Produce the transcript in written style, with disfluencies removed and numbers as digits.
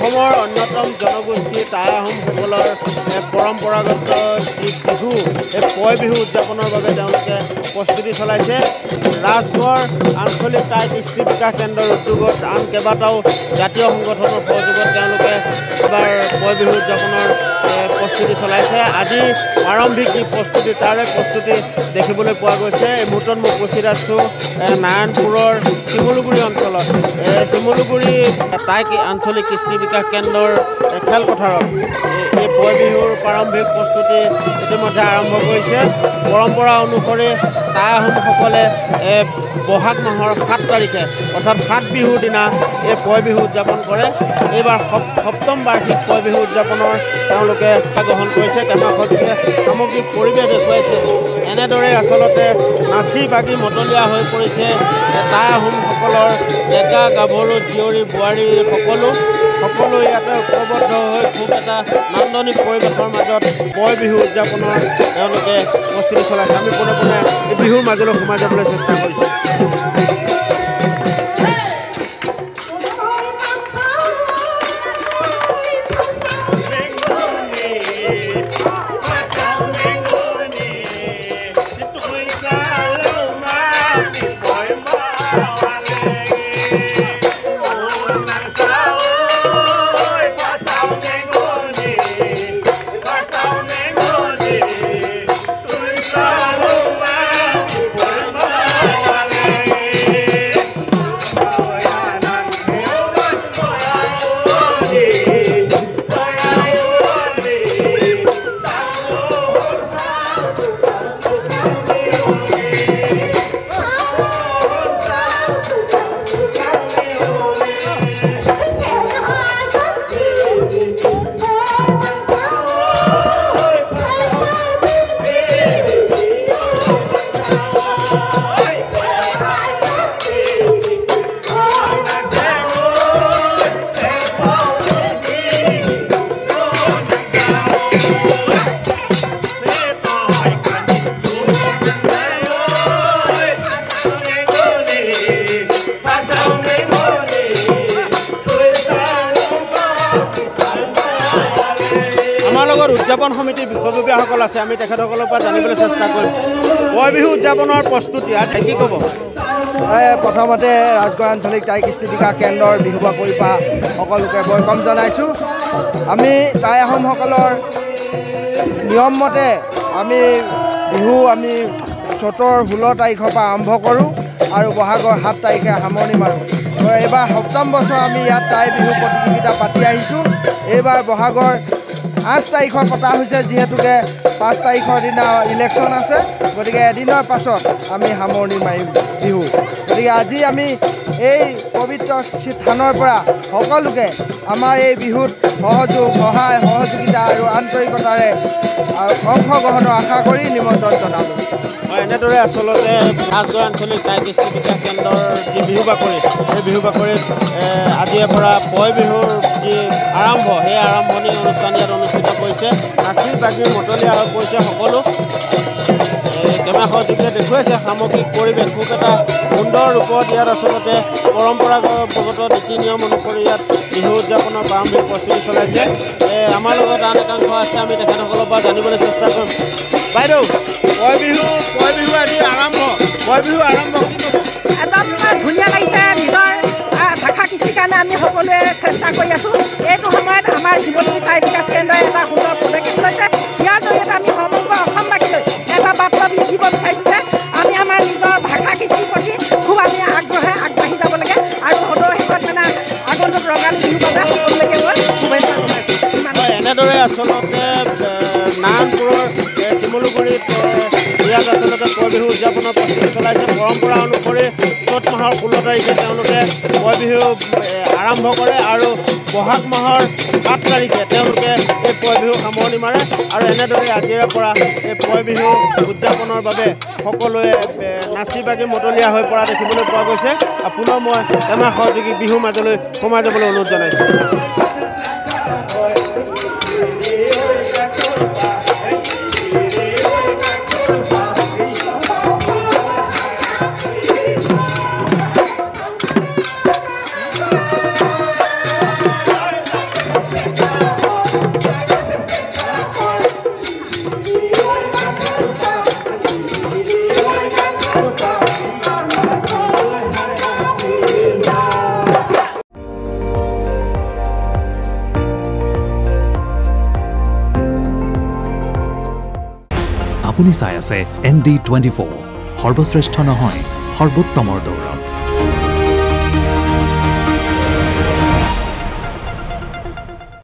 অসমৰ অন্যতম জনগোষ্ঠী টাই আহোমসকলৰ পৰম্পৰাগত যি বিহু এই পয় বিহু উদযাপনৰ বাবে তেওঁলোকে প্ৰস্তুতি চলাইছে। ৰাজগড় আঞ্চলিক টাই কৃষ্টি বিকাশ কেন্দ্ৰৰ উদ্যোগত আন কেইবাটাও জাতীয় সংগঠনৰ সহযোগত তেওঁলোকে এবাৰ পয় বিহু উদযাপনৰ প্ৰস্তুতি চলাইছে। আজি প্ৰাৰম্ভিক যি প্ৰস্তুতি তাৰে প্ৰস্তুতি দেখিবলৈ পোৱা গৈছে। এই মুহূৰ্তত মই উপস্থিত আছোঁ নাৰায়ণপুৰৰ শিমলুগুৰি অঞ্চলত। শিমলুগুৰি টাই আঞ্চলিক কৃষ্টি বিকাশ কেন্দ্ৰৰ খেলপথাৰত এই পয় বিহুৰ প্ৰাৰম্ভিক প্ৰস্তুতি ইতিমধ্যে আৰম্ভ কৰিছে। পৰম্পৰা অনুসৰি টাই আহোমসকলে বহাগ মাহৰ 7 তাৰিখে অৰ্থাৎ 7 বিহুৰ দিনা এই পয় বিহু উদযাপন কৰে। এইবাৰ সপ্তম বাৰ্ষিক পয় বিহু উদযাপনৰ তেওঁলোকে গ্ৰহণ কৰিছে। কেমেৰাখনকে সামগ্ৰিক পৰিৱেশ দেখুৱাইছে। এনেদৰে আচলতে নাচি বাগি মতলীয়া হৈ পৰিছে টাই আহোমসকলৰ ডেকা গাভৰু জীয়ৰী বোৱাৰী সকলো ইয়াতে ঐক্যবদ্ধ হৈ খুব এটা নান্দনিক পৰিৱেশৰ মাজত পয় বিহু উদযাপনৰ তেওঁলোকে প্ৰস্তুতি চলাইছে। আমি পোনে পোনে এই বিহুৰ মাজলৈ সোমাই যাবলৈ চেষ্টা কৰিছোঁ। উদযাপন সমিতিৰ বিষয়ববীয়াসকল আছে। আমি তেখেতসকলৰ পৰা জানিবলৈ চেষ্টা কৰিম। পয় বিহু উদযাপনৰ প্ৰস্তুতি আজি কি ক'ব? প্ৰথমতে ৰাজগড় আঞ্চলিক টাই কৃষ্টি বিকাশ কেন্দ্ৰৰ বিহু বাকৰি পৰা সকলোকে বয়কম জনাইছোঁ। আমি টাই আহোমসকলৰ নিয়ম মতে বিহু চ'তৰ 16 তাৰিখৰ পৰা আৰম্ভ কৰোঁ আৰু বহাগৰ 7 তাৰিখে সামৰণি মাৰোঁ। এইবাৰ 7ম বছৰ আমি ইয়াত টাই বিহু প্ৰতিযোগিতা পাতি আহিছোঁ। এইবাৰ বহাগৰ 8 তাৰিখৰ পতা হৈছে, যিহেতুকে 5 তাৰিখৰ দিনা ইলেকশ্যন আছে। গতিকে এদিনৰ পাছত আমি সামৰণি মাৰিম বিহু। গতিকে আজি আমি এই পবিত্ৰ স্থানৰ পৰা সকলোকে আমাৰ এই বিহুত সহায় সহযোগিতা আৰু আন্তৰিকতাৰে অংশগ্ৰহণৰ আশা কৰি নিমন্ত্ৰণ জনালোঁ। এনেদৰে আচলতে ৰাজগড় আঞ্চলিক টাই কৃষ্টি বিকাশ কেন্দ্ৰৰ যি বিহু বাকৰি, সেই বিহু বাকৰিত আজিৰে পৰা পয় বিহুৰ যি আৰম্ভ, সেই আৰম্ভণি অনুষ্ঠান ইয়াত অনুষ্ঠিত কৰিছে। নাচি বাগি মতলীয়া হৈ পৰিছে সকলো। কেমেৰাখনৰ যোগেৰে দেখুৱাইছে সামগ্ৰিক পৰিৱেশ খুব এটা সুন্দৰ ৰূপত। ইয়াত আচলতে পৰম্পৰাগত নীতি নিয়ম অনুসৰি ইয়াত বিহু উদযাপনৰ প্ৰাৰম্ভিক প্ৰস্তুতি চলাইছে। আমাৰ লগত আন একাংশ আছে, আমি তেখেতসকলৰ পৰা জানিবলৈ চেষ্টা কৰিম। বাইদেউ, পয় বিহু আজি আৰম্ভ। পয় বিহু আৰম্ভ কি ক'ব? একদম ধুনীয়া লাগিছে। নিজৰ ভাষা কৃষিৰ কাৰণে আমি সকলোৱে চেষ্টা কৰি আছোঁ। এইটো সময়ত আমাৰ শিমলুগুৰি টাই বিকাশ কেন্দ্ৰই এটা সুন্দৰ পদক্ষেপ লৈছে। ইয়াৰ জৰিয়তে আমি সমগ্ৰ অসমবাসীলৈ এটা বাৰ্তা দিব বিচাৰিছোঁ যে আমি আমাৰ নিজৰ ভাষা কৃষিৰ প্ৰতি খুব আমি আগ্ৰহে আগবাঢ়ি যাব লাগে আৰু সদৌ শেষত আগন্তুক ৰঙালী বিহু বাবে সকলোকে মই শুভেচ্ছা জনাইছোঁ। এনেদৰে আচলতে নাৰায়ণপুৰৰ শিমলুগুৰিত ইয়াত আচলতে পয় বিহু উদযাপনৰ প্ৰস্তুতি চলাইছে। পৰম্পৰা অনুসৰি চ'ত মাহৰ 16 তাৰিখে তেওঁলোকে পয় বিহু আৰম্ভ কৰে আৰু বহাগ মাহৰ 7 তাৰিখে তেওঁলোকে এই পয় বিহু সামৰণি মাৰে। আৰু এনেদৰে আজিৰে পৰা এই পয় বিহু উদযাপনৰ বাবে সকলোৱে নাচি বাগি মতলীয়া হৈ পৰা দেখিবলৈ পোৱা গৈছে। পুনৰ মই কেমেৰা সহযোগী বিহুৰ মাজলৈ সোমাই যাবলৈ অনুৰোধ জনাইছোঁ। আপুনি চাই আছে ND24 সৰ্বশ্ৰেষ্ঠ নহয় সৰ্বোত্তমৰ দৌৰ